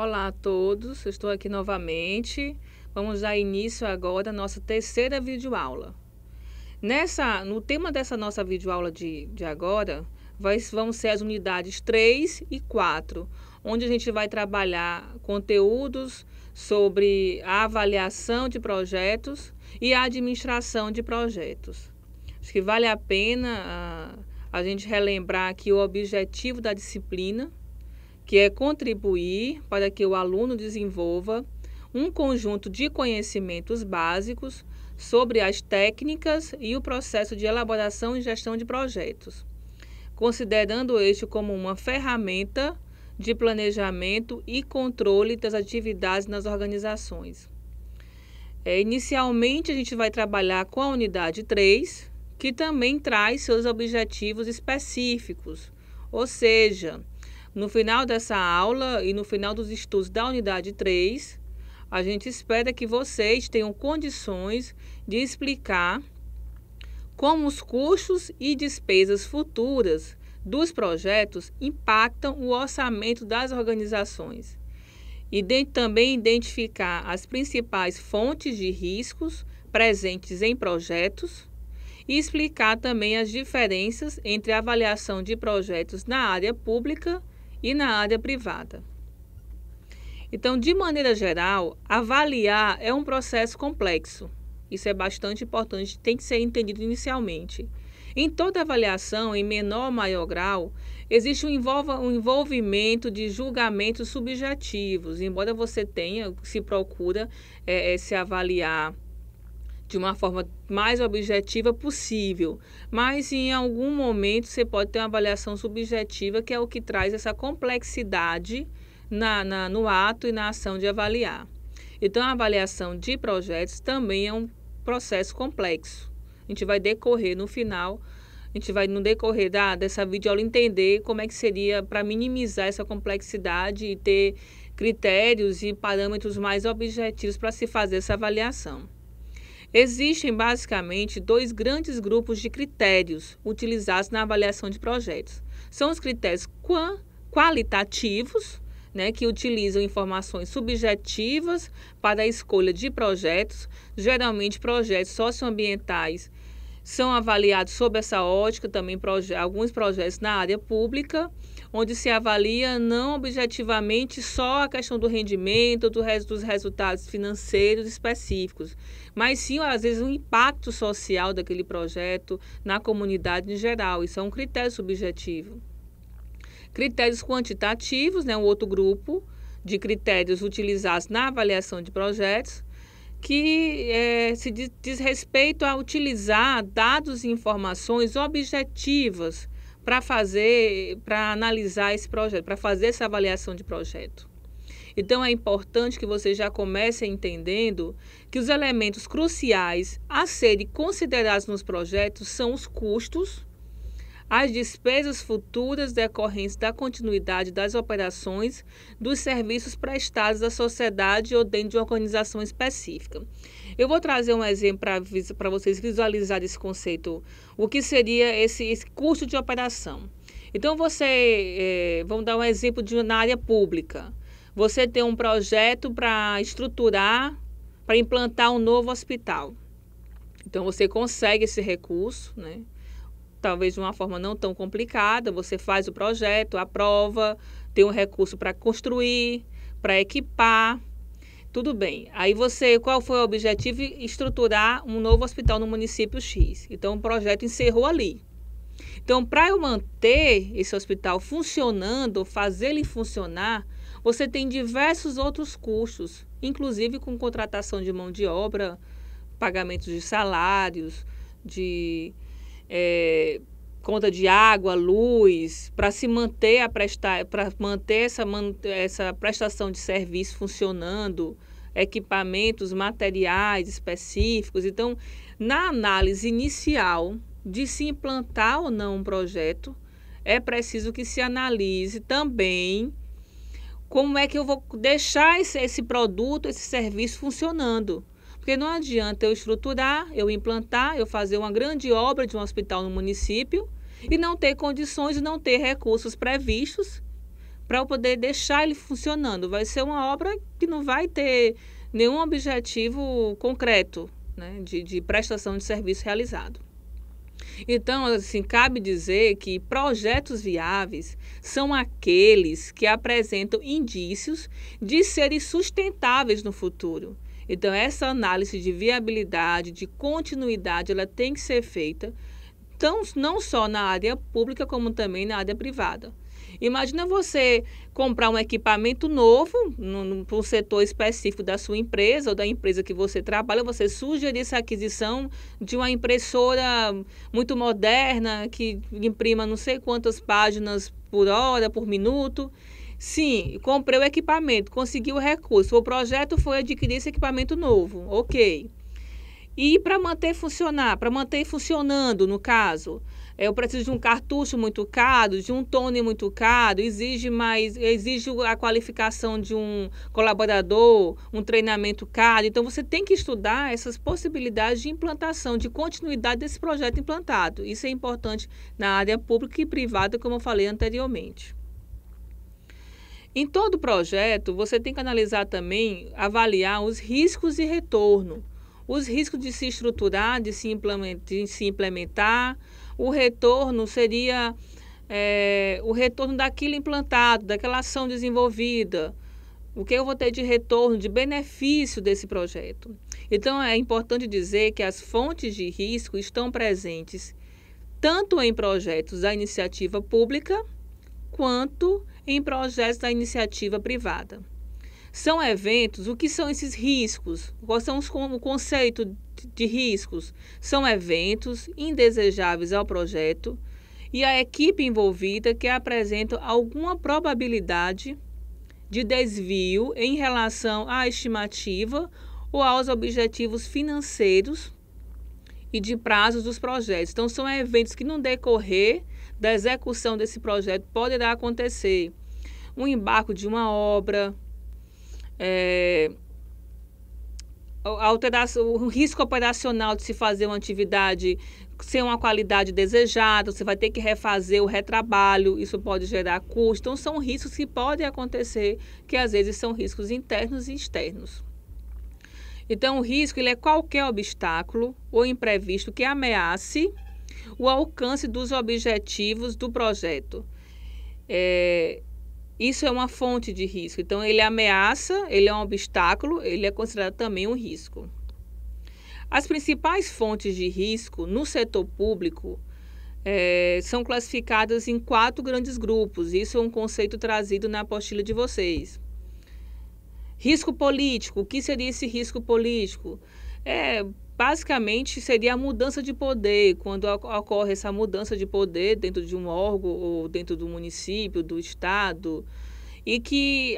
Olá a todos, eu estou aqui novamente. Vamos dar início agora à nossa terceira videoaula. No tema dessa nossa videoaula de agora, vão ser as unidades 3 e 4, onde a gente vai trabalhar conteúdos sobre a avaliação de projetos e a administração de projetos. Acho que vale a pena a gente relembrar aqui o objetivo da disciplina, que é contribuir para que o aluno desenvolva um conjunto de conhecimentos básicos sobre as técnicas e o processo de elaboração e gestão de projetos, considerando este como uma ferramenta de planejamento e controle das atividades nas organizações. Inicialmente, a gente vai trabalhar com a unidade 3, que também traz seus objetivos específicos, ou seja, no final dessa aula e no final dos estudos da unidade 3, a gente espera que vocês tenham condições de explicar como os custos e despesas futuras dos projetos impactam o orçamento das organizações e também identificar as principais fontes de riscos presentes em projetos e explicar também as diferenças entre a avaliação de projetos na área pública e na área privada. Então, de maneira geral, avaliar é um processo complexo. Isso é bastante importante, tem que ser entendido inicialmente. Em toda avaliação, em menor ou maior grau, existe um envolvimento de julgamentos subjetivos, embora você se procura se avaliar de uma forma mais objetiva possível, mas em algum momento você pode ter uma avaliação subjetiva, que é o que traz essa complexidade no ato e na ação de avaliar. Então, a avaliação de projetos também é um processo complexo. A gente vai decorrer no final, no decorrer dessa videoaula, entender como é que seria para minimizar essa complexidade e ter critérios e parâmetros mais objetivos para se fazer essa avaliação. Existem basicamente dois grandes grupos de critérios utilizados na avaliação de projetos. São os critérios qualitativos, que utilizam informações subjetivas para a escolha de projetos. Geralmente, projetos socioambientais são avaliados sob essa ótica, também alguns projetos na área pública, onde se avalia não objetivamente só a questão do rendimento, dos resultados financeiros específicos, mas sim, às vezes, o impacto social daquele projeto na comunidade em geral. Isso é um critério subjetivo. Critérios quantitativos, um outro grupo de critérios utilizados na avaliação de projetos, que se diz respeito a utilizar dados e informações objetivas para analisar esse projeto, para fazer essa avaliação de projeto. Então, é importante que você já comece entendendo que os elementos cruciais a serem considerados nos projetos são os custos, as despesas futuras decorrentes da continuidade das operações dos serviços prestados à sociedade ou dentro de uma organização específica. Eu vou trazer um exemplo para vocês visualizarem esse conceito, o que seria esse custo de operação. Então, vamos dar um exemplo na área pública. Você tem um projeto para estruturar, para implantar um novo hospital. Então, você consegue esse recurso, talvez de uma forma não tão complicada, você faz o projeto, aprova, tem um recurso para construir, para equipar, tudo bem. Aí qual foi o objetivo? Estruturar um novo hospital no município X. Então, o projeto encerrou ali. Então, para eu manter esse hospital funcionando, fazer ele funcionar, você tem diversos outros custos, inclusive com contratação de mão de obra, pagamentos de salários, de conta de água, luz, para se manter essa prestação de serviço funcionando, equipamentos, materiais específicos. Então, na análise inicial de se implantar ou não um projeto, é preciso que se analise também como é que eu vou deixar esse produto, esse serviço funcionando. Porque não adianta eu estruturar, eu implantar, eu fazer uma grande obra de um hospital no município e não ter condições e não ter recursos previstos para eu poder deixar ele funcionando. Vai ser uma obra que não vai ter nenhum objetivo concreto, né, de prestação de serviço realizado. Então, assim, cabe dizer que projetos viáveis são aqueles que apresentam indícios de serem sustentáveis no futuro. Então, essa análise de viabilidade, de continuidade, ela tem que ser feita, então, não só na área pública, como também na área privada. Imagina você comprar um equipamento novo para um setor específico da sua empresa ou da empresa que você trabalha, você sugerir essa aquisição de uma impressora muito moderna, que imprima não sei quantas páginas por hora, por minuto. Sim, comprei o equipamento, consegui o recurso, o projeto foi adquirir esse equipamento novo, ok. E para manter funcionando, no caso, eu preciso de um cartucho muito caro, de um toner muito caro, exige a qualificação de um colaborador, um treinamento caro. Então, você tem que estudar essas possibilidades de implantação, de continuidade desse projeto implantado. Isso é importante na área pública e privada, como eu falei anteriormente. Em todo projeto, você tem que analisar também, avaliar os riscos de retorno. Os riscos de se estruturar, de se implementar, o retorno seria o retorno daquilo implantado, daquela ação desenvolvida. O que eu vou ter de retorno, de benefício desse projeto? Então, é importante dizer que as fontes de risco estão presentes tanto em projetos da iniciativa pública quanto em projetos da iniciativa privada. São eventos, o que são esses riscos? Quais são o conceito de riscos? São eventos indesejáveis ao projeto e à equipe envolvida que apresentam alguma probabilidade de desvio em relação à estimativa ou aos objetivos financeiros e de prazos dos projetos. Então, são eventos que, no decorrer da execução desse projeto, poderá acontecer um embarque de uma obra, o risco operacional de se fazer uma atividade sem uma qualidade desejada, você vai ter que refazer o retrabalho, isso pode gerar custo. Então, são riscos que podem acontecer, que às vezes são riscos internos e externos. Então, o risco ele é qualquer obstáculo ou imprevisto que ameace o alcance dos objetivos do projeto. Isso é uma fonte de risco. Então, ele ameaça, ele é um obstáculo, ele é considerado também um risco. As principais fontes de risco no setor público são classificadas em 4 grandes grupos. Isso é um conceito trazido na apostila de vocês. Risco político. O que seria esse risco político? Basicamente, seria a mudança de poder, quando ocorre essa mudança de poder dentro de um órgão ou dentro do município, do estado, e que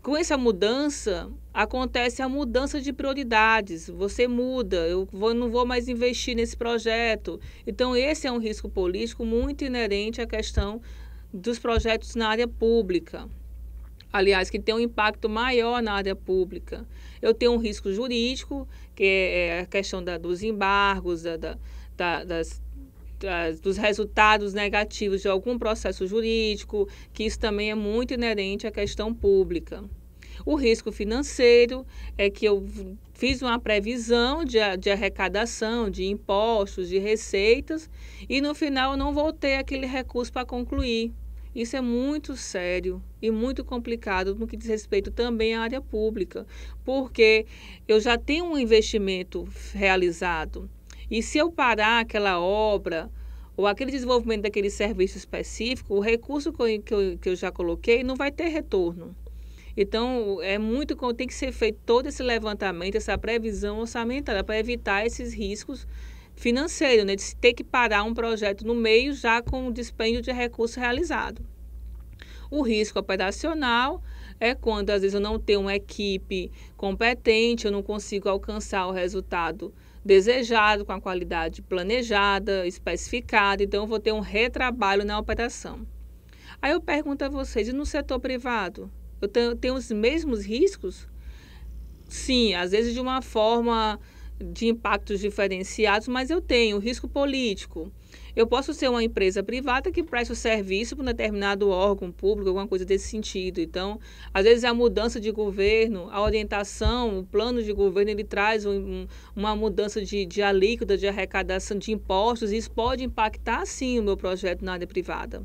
com essa mudança acontece a mudança de prioridades. Você muda, não vou mais investir nesse projeto. Então, esse é um risco político muito inerente à questão dos projetos na área pública. Aliás, que tem um impacto maior na área pública. Eu tenho um risco jurídico, que é a questão dos embargos, dos resultados negativos de algum processo jurídico, que isso também é muito inerente à questão pública. O risco financeiro é que eu fiz uma previsão de arrecadação, de impostos, de receitas, e no final eu não vou ter aquele recurso para concluir. Isso é muito sério e muito complicado no que diz respeito também à área pública, porque eu já tenho um investimento realizado e se eu parar aquela obra ou aquele desenvolvimento daquele serviço específico, o recurso que eu já coloquei não vai ter retorno. Então, tem que ser feito todo esse levantamento, essa previsão orçamentária para evitar esses riscos financeiro, né, de ter que parar um projeto no meio já com o dispêndio de recurso realizado. O risco operacional é quando às vezes eu não tenho uma equipe competente, eu não consigo alcançar o resultado desejado com a qualidade planejada, especificada, então eu vou ter um retrabalho na operação. Aí eu pergunto a vocês, e no setor privado? Eu tenho os mesmos riscos? Sim, às vezes de uma forma de impactos diferenciados, mas eu tenho risco político. Eu posso ser uma empresa privada que presta o serviço para um determinado órgão público, alguma coisa desse sentido. Então, às vezes a mudança de governo, a orientação, o plano de governo, ele traz uma mudança de alíquota, de arrecadação de impostos, e isso pode impactar, sim, o meu projeto na área privada.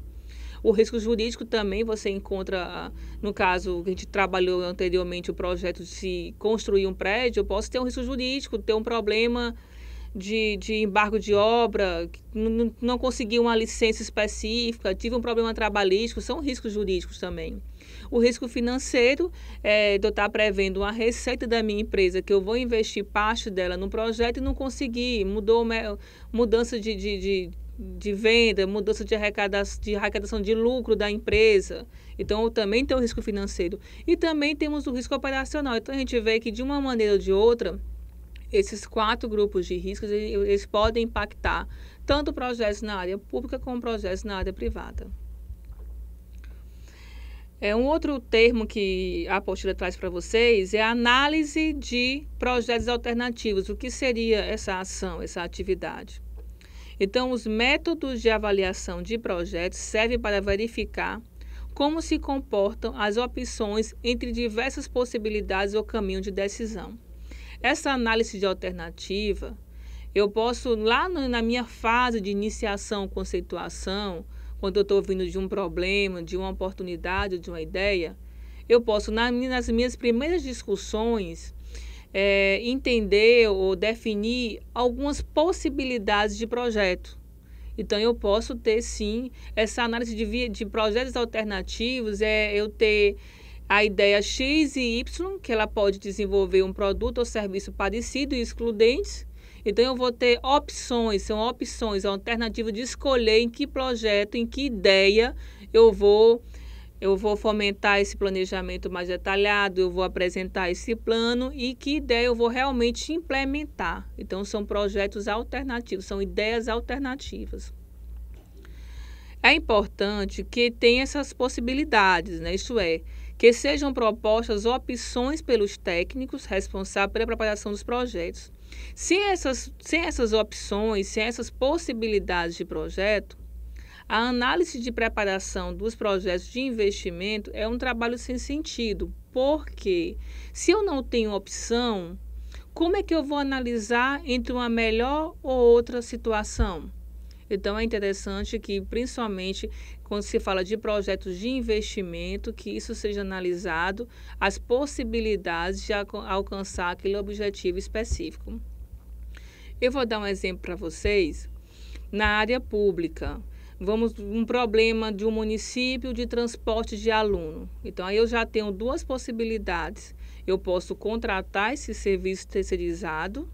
O risco jurídico também você encontra, no caso que a gente trabalhou anteriormente, o projeto de se construir um prédio, eu posso ter um risco jurídico, ter um problema de embargo de obra, não consegui uma licença específica, tive um problema trabalhístico, são riscos jurídicos também. O risco financeiro é de eu estar prevendo uma receita da minha empresa, que eu vou investir parte dela no projeto e não consegui, mudança de venda, mudança de arrecadação de lucro da empresa. Então, também tem o risco financeiro. E também temos o risco operacional. Então, a gente vê que, de uma maneira ou de outra, esses 4 grupos de riscos, eles podem impactar tanto projetos na área pública como projetos na área privada. Um outro termo que a apostila traz para vocês é a análise de projetos alternativos. O que seria essa ação, essa atividade? Então, os métodos de avaliação de projetos servem para verificar como se comportam as opções entre diversas possibilidades ou caminho de decisão. Essa análise de alternativa, eu posso, lá na minha fase de iniciação, conceituação, quando eu estou vindo de um problema, de uma oportunidade, de uma ideia, eu posso, nas minhas primeiras discussões, entender ou definir algumas possibilidades de projeto. Então, eu posso ter, sim, essa análise de projetos alternativos, eu ter a ideia X e Y, que ela pode desenvolver um produto ou serviço parecido e excludentes. Então, eu vou ter opções, são opções, alternativas de escolher em que projeto, em que ideia eu vou fomentar esse planejamento mais detalhado, eu vou apresentar esse plano e que ideia eu vou realmente implementar. Então, são projetos alternativos, são ideias alternativas. É importante que tenha essas possibilidades, né? Isto é, que sejam propostas opções pelos técnicos responsáveis pela preparação dos projetos. Sem essas opções, sem essas possibilidades de projeto, a análise de preparação dos projetos de investimento é um trabalho sem sentido, porque se eu não tenho opção, como é que eu vou analisar entre uma melhor ou outra situação? Então, é interessante que, principalmente, quando se fala de projetos de investimento, que isso seja analisado, as possibilidades de alcançar aquele objetivo específico. Eu vou dar um exemplo para vocês. Na área pública, um problema de um município de transporte de aluno. Então, aí eu já tenho 2 possibilidades. Eu posso contratar esse serviço terceirizado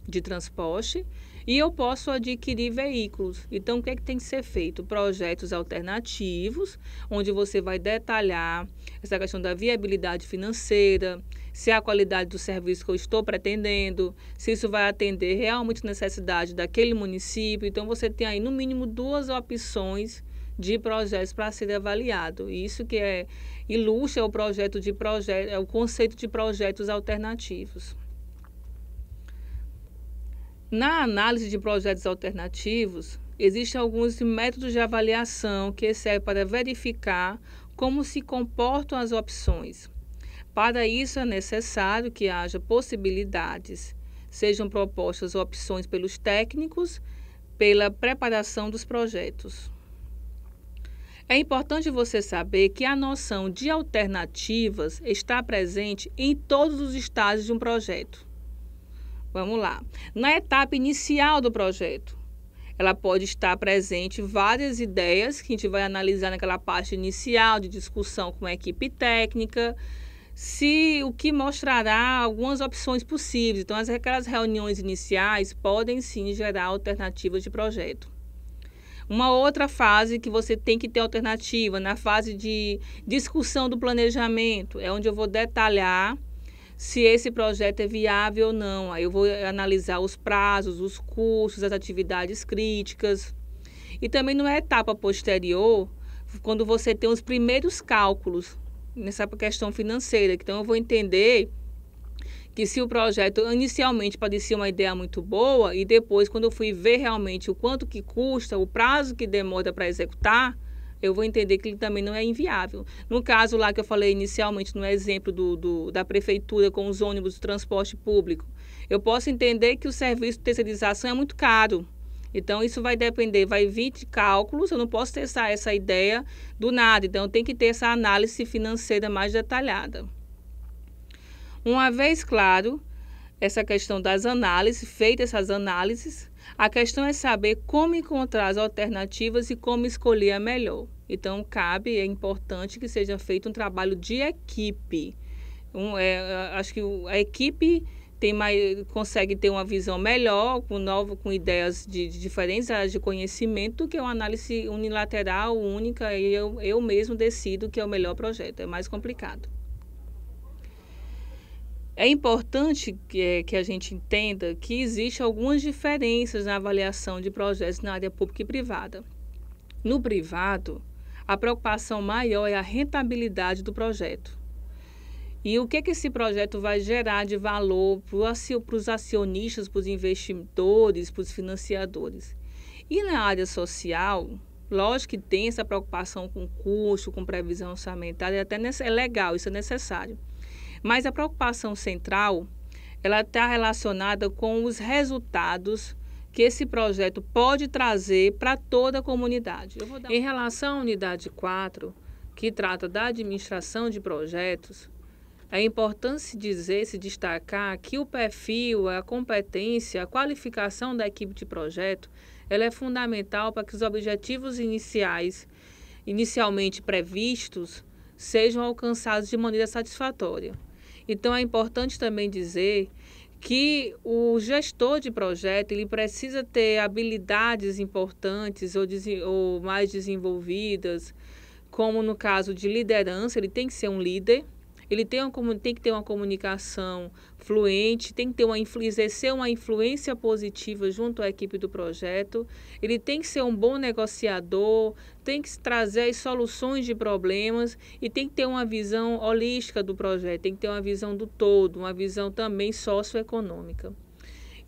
de transporte e eu posso adquirir veículos. Então, o que é que tem que ser feito? Projetos alternativos, onde você vai detalhar essa questão da viabilidade financeira, se é a qualidade do serviço que eu estou pretendendo, se isso vai atender realmente a necessidade daquele município. Então, você tem aí, no mínimo, 2 opções de projetos para ser avaliado. Isso que ilustra o conceito de projetos alternativos. Na análise de projetos alternativos, existem alguns métodos de avaliação que servem para verificar como se comportam as opções. Para isso, é necessário que haja possibilidades, sejam propostas opções pelos técnicos, pela preparação dos projetos. É importante você saber que a noção de alternativas está presente em todos os estágios de um projeto. Vamos lá. Na etapa inicial do projeto, ela pode estar presente várias ideias que a gente vai analisar naquela parte inicial de discussão com a equipe técnica, o que mostrará algumas opções possíveis. Então, aquelas reuniões iniciais podem sim gerar alternativas de projeto. Uma outra fase que você tem que ter alternativa, na fase de discussão do planejamento, é onde eu vou detalhar se esse projeto é viável ou não. Aí eu vou analisar os prazos, os custos, as atividades críticas. E também numa etapa posterior, quando você tem os primeiros cálculos nessa questão financeira. Então, eu vou entender que se o projeto inicialmente parecia uma ideia muito boa e depois, quando eu fui ver realmente o quanto que custa, o prazo que demora para executar, eu vou entender que ele também não é inviável. No caso lá que eu falei inicialmente, no exemplo da prefeitura com os ônibus de transporte público, eu posso entender que o serviço de terceirização é muito caro. Então, isso vai depender, vai vir de cálculos, eu não posso testar essa ideia do nada, então tem que ter essa análise financeira mais detalhada. Uma vez claro, essa questão das análises, feitas essas análises, a questão é saber como encontrar as alternativas e como escolher a melhor. Então, é importante que seja feito um trabalho de equipe. Acho que a equipe consegue ter uma visão melhor, com ideias de diferentes áreas de conhecimento, do que uma análise unilateral, única, e eu mesmo decido que é o melhor projeto. É mais complicado. É importante que a gente entenda que existem algumas diferenças na avaliação de projetos na área pública e privada. No privado, a preocupação maior é a rentabilidade do projeto. E o que esse projeto vai gerar de valor para os acionistas, para os investidores, para os financiadores. E na área social, lógico que tem essa preocupação com custo, com previsão orçamentária, até é legal, isso é necessário. Mas a preocupação central, ela está relacionada com os resultados que esse projeto pode trazer para toda a comunidade. Em relação à unidade 4, que trata da administração de projetos, é importante se destacar que o perfil, a competência, a qualificação da equipe de projeto, ela é fundamental para que os objetivos inicialmente previstos, sejam alcançados de maneira satisfatória. Então, é importante também dizer que o gestor de projeto ele precisa ter habilidades importantes ou mais desenvolvidas, como no caso de liderança, ele tem que ser um líder, ele tem que ter uma comunicação fluente, tem que exercer uma influência positiva junto à equipe do projeto, ele tem que ser um bom negociador, tem que trazer as soluções de problemas e tem que ter uma visão holística do projeto, tem que ter uma visão do todo, uma visão também socioeconômica.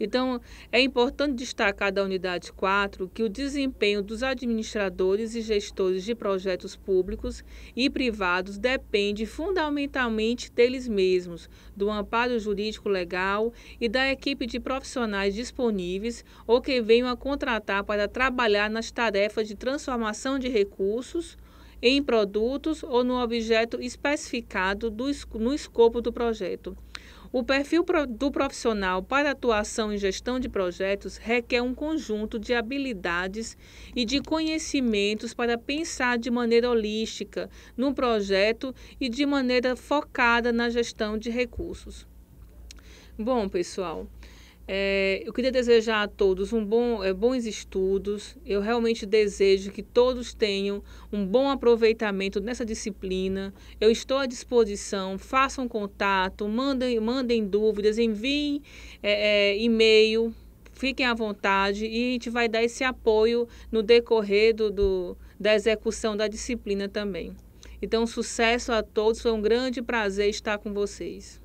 Então, é importante destacar da unidade 4 que o desempenho dos administradores e gestores de projetos públicos e privados depende fundamentalmente deles mesmos, do amparo jurídico legal e da equipe de profissionais disponíveis ou que venham a contratar para trabalhar nas tarefas de transformação de recursos em produtos ou no objeto especificado no escopo do projeto. O perfil do profissional para atuação em gestão de projetos requer um conjunto de habilidades e de conhecimentos para pensar de maneira holística no projeto e de maneira focada na gestão de recursos. Bom, pessoal, eu queria desejar a todos bons estudos. Eu realmente desejo que todos tenham um bom aproveitamento nessa disciplina. Eu estou à disposição, façam contato, mandem dúvidas, enviem e-mail, fiquem à vontade e a gente vai dar esse apoio no decorrer da execução da disciplina também. Então, sucesso a todos, foi um grande prazer estar com vocês.